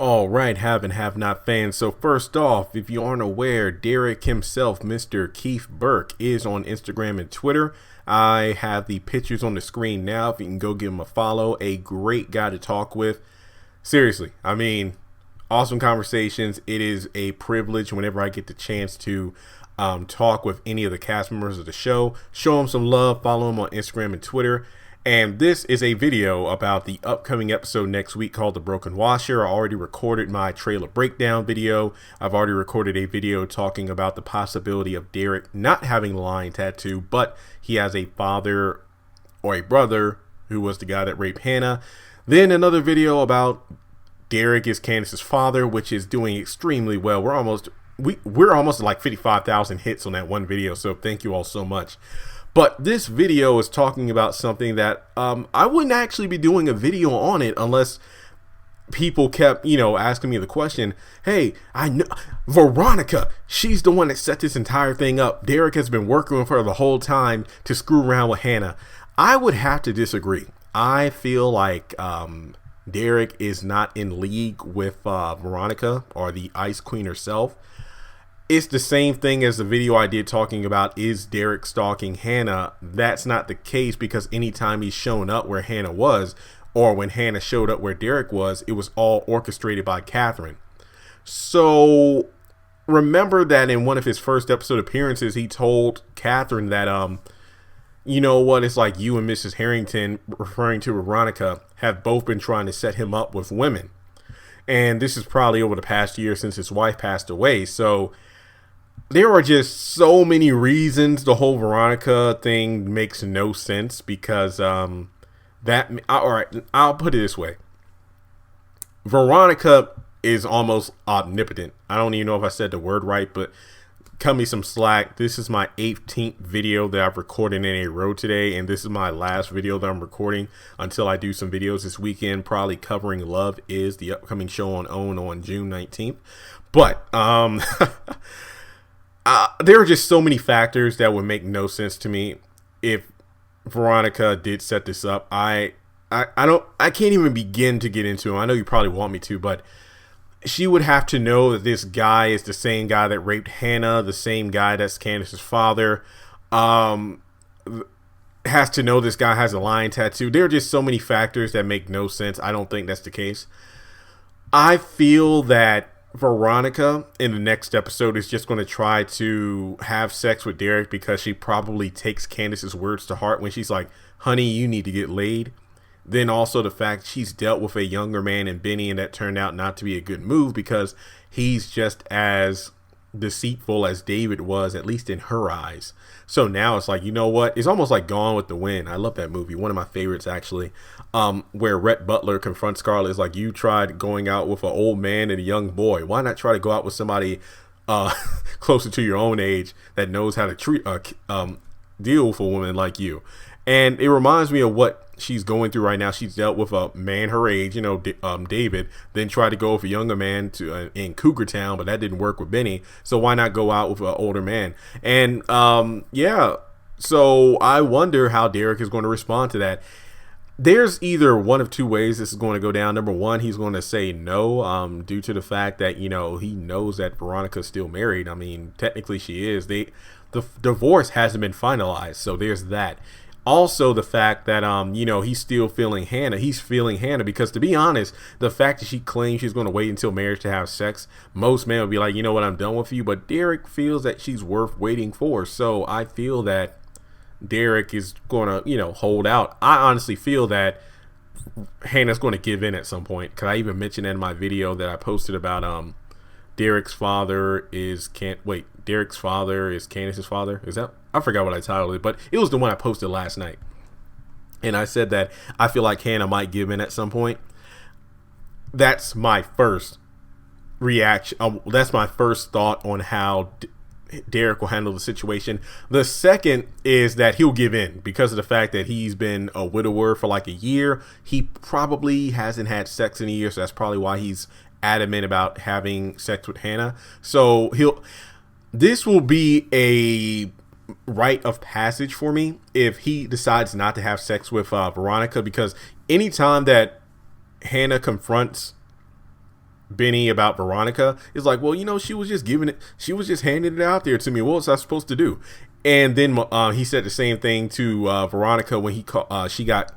All right, have and have not fans. So first off, if you aren't aware, Derrick himself, Mr. Keith Burke, is on Instagram and Twitter. I have the pictures on the screen now. If you can go give him a follow, a great guy to talk with. Seriously, I mean, awesome conversations. It is a privilege whenever I get the chance to talk with any of the cast members of the show. Show them some love, follow them on Instagram and Twitter. And this is a video about the upcoming episode next week called The Broken Washer. I already recorded my trailer breakdown video. I've already recorded a video talking about the possibility of Derrick not having the lion tattoo, but he has a father or a brother who was the guy that raped Hannah. Then another video about Derrick is Candace's father, which is doing extremely well. We're almost like 55,000 hits on that one video, so thank you all so much. But this video is talking about something that I wouldn't actually be doing a video on it unless people kept, asking me the question, hey, I know Veronica, she's the one that set this entire thing up. Derrick has been working with her the whole time to screw around with Hannah. I would have to disagree. I feel like Derrick is not in league with Veronica or the Ice Queen herself. It's the same thing as the video I did talking about, is Derrick stalking Hannah? That's not the case, because anytime he's shown up where Hannah was, or when Hannah showed up where Derrick was, it was all orchestrated by Catherine. So remember that in one of his first episode appearances, he told Catherine that, you know what, it's like you and Mrs. Harrington, referring to Veronica, have both been trying to set him up with women. And this is probably over the past year since his wife passed away. So there are just so many reasons the whole Veronica thing makes no sense, because all right, I'll put it this way. Veronica is almost omnipotent. I don't even know if I said the word right, but cut me some slack. This is my 18th video that I've recorded in a row today, and this is my last video that I'm recording until I do some videos this weekend, probably covering Love Is, the upcoming show on OWN on June 19th. But there are just so many factors that would make no sense to me if Veronica did set this up. I can't even begin to get into them. I know you probably want me to, but she would have to know that this guy is the same guy that raped Hannah, the same guy that's Candace's father. Has to know this guy has a lion tattoo. There are just so many factors that make no sense. I don't think that's the case. I feel that Veronica in the next episode is just going to try to have sex with Derrick, because she probably takes Candace's words to heart when she's like, honey, you need to get laid. Then also the fact she's dealt with a younger man in Benny, and that turned out not to be a good move, because he's just as deceitful as David was, at least in her eyes. So now it's like, you know what? It's almost like Gone with the Wind. I love that movie. One of my favorites, actually, where Rhett Butler confronts Scarlett. It's like, you tried going out with an old man and a young boy. Why not try to go out with somebody closer to your own age that knows how to treat deal with a woman like you? And it reminds me of what she's going through right now. She's dealt with a man her age, David, then tried to go with a younger man in Cougar Town, but that didn't work with Benny. So why not go out with an older man? And so I wonder how Derrick is going to respond to that. There's either one of two ways this is going to go down. Number one, he's going to say no, due to the fact that, he knows that Veronica's still married. I mean, technically she is. The divorce hasn't been finalized, so there's that. Also, the fact that, he's still feeling Hannah. He's feeling Hannah because, to be honest, the fact that she claims she's going to wait until marriage to have sex, most men would be like, you know what, I'm done with you. But Derrick feels that she's worth waiting for. So I feel that Derrick is going to, hold out. I honestly feel that Hannah's going to give in at some point. Because I even mentioned in my video that I posted about Derrick's father is Derrick's father is Candace's father. Is that? I forgot what I titled it, but it was the one I posted last night. And I said that I feel like Hannah might give in at some point. That's my first reaction. That's my first thought on how Derrick will handle the situation. The second is that he'll give in because of the fact that he's been a widower for like a year. He probably hasn't had sex in a year, so that's probably why he's adamant about having sex with Hannah. So this will be a rite of passage for me if he decides not to have sex with Veronica, because anytime that Hannah confronts Benny about Veronica. It's like, well, she was just she was just handing it out there to me. What was I supposed to do? And then he said the same thing to Veronica when she got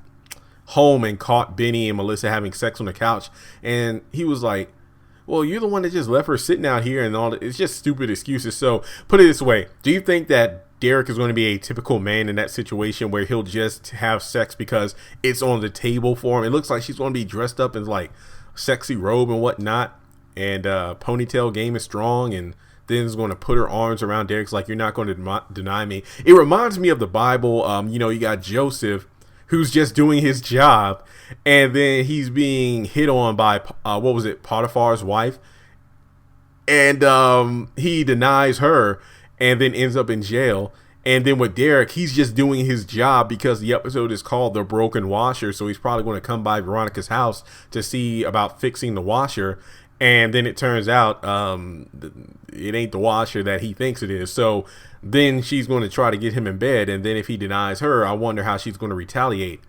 home and caught Benny and Melissa having sex on the couch. And he was like, well, you're the one that just left her sitting out here and all that. It's just stupid excuses. So put it this way. Do you think that Derrick is going to be a typical man in that situation where he'll just have sex because it's on the table for him? It looks like she's going to be dressed up in like sexy robe and whatnot. And ponytail game is strong. And then is going to put her arms around Derrick's like, you're not going to deny me. It reminds me of the Bible. You got Joseph, who's just doing his job, and then he's being hit on by Potiphar's wife, and he denies her and then ends up in jail. And then with Derrick, he's just doing his job because the episode is called The Broken Washer, so he's probably going to come by Veronica's house to see about fixing the washer. And then it turns out it ain't the washer that he thinks it is. So then she's going to try to get him in bed. And then if he denies her, I wonder how she's going to retaliate.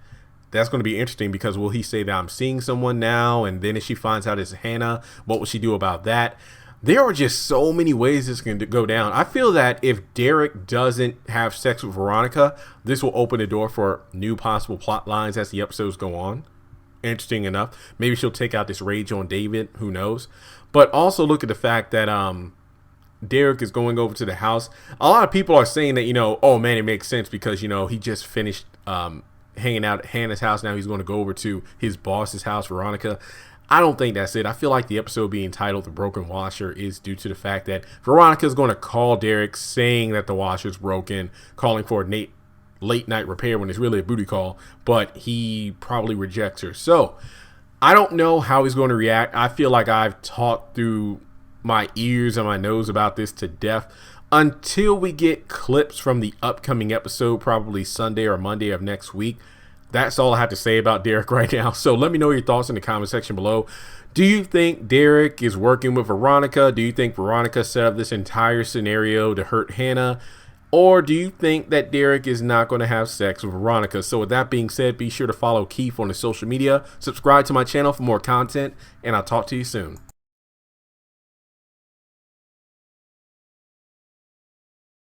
That's going to be interesting because will he say that I'm seeing someone now? And then if she finds out it's Hannah, what will she do about that? There are just so many ways this can go down. I feel that if Derrick doesn't have sex with Veronica, this will open the door for new possible plot lines as the episodes go on. Interesting enough. Maybe she'll take out this rage on David. Who knows? But also look at the fact that Derrick is going over to the house. A lot of people are saying that, oh man, it makes sense because, he just finished hanging out at Hannah's house. Now he's going to go over to his boss's house, Veronica. I don't think that's it. I feel like the episode being titled The Broken Washer is due to the fact that Veronica is going to call Derrick saying that the washer's broken, calling for a late night repair when it's really a booty call, but he probably rejects her. So I don't know how he's going to react. I feel like I've talked through my ears and my nose about this to death until we get clips from the upcoming episode, probably Sunday or Monday of next week. That's all I have to say about Derrick right now. So let me know your thoughts in the comment section below. Do you think Derrick is working with Veronica? Do you think Veronica set up this entire scenario to hurt Hannah? Or do you think that Derrick is not going to have sex with Veronica? So with that being said, be sure to follow Keith on the social media. Subscribe to my channel for more content, and I'll talk to you soon.